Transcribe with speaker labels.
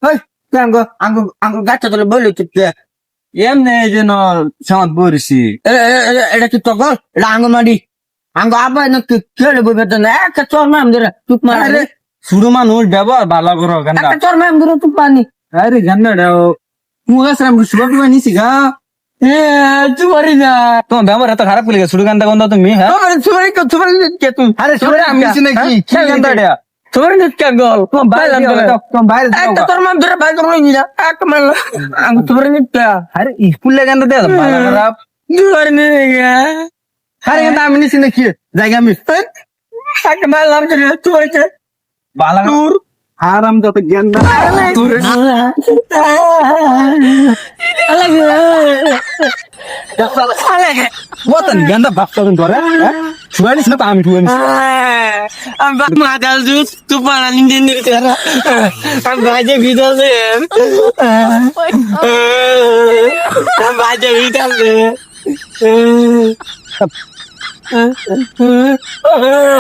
Speaker 1: হেই তুই আঙ্গ গাছটা তোলে বলি তুই
Speaker 2: এমনি এই জন্য সমাজ পড়েছি।
Speaker 1: এটা কি তোর ঘর এটা আঙ্গনবাড়ি আঙ্গ আব্বা না কেড়ে বই বেতন একটা চর ম্যাম ধরে টুক মারা
Speaker 2: আরে শুরু মানুষ ব্যবহার ভালো করো কেন?
Speaker 1: একটা চর ম্যাম ধরে টুক পানি
Speaker 2: আরে কেন মুগাসরাম শুভ নিছি গা
Speaker 1: তুই পারি না
Speaker 2: তোমার ব্যবহার এত খারাপ করে শুরু গানটা কোনটা তুমি? হ্যাঁ
Speaker 1: তোমার কে তুমি
Speaker 2: আরে শুরু আমি নিছি নাকি কি গানটা এটা?
Speaker 1: তোমার কে গল
Speaker 2: তোমার বাইরে তোমার বাইরে
Speaker 1: একটা তোর ম্যাম ধরে বাইক করে নিলা একটা মারল আঙ্গ তোমার কে
Speaker 2: আরে স্কুলে গানটা দে ভালো খারাপ।
Speaker 1: তুই পারি না
Speaker 2: আরে গানটা আমি নিছি নাকি জায়গা আমি
Speaker 1: একটা মারলাম তুই হয়েছে
Speaker 2: ভালো
Speaker 1: তোর
Speaker 2: হারাম যত জ্ঞান না তোর বতন গানটা ভাবছো তোরে শুয়া নিছ না আমি শুয়া নিছি
Speaker 1: আমি মাদাল জুস তুই পানি দিন দিতে আমি বাজে ভিতরে আমি বাজে ভিতরে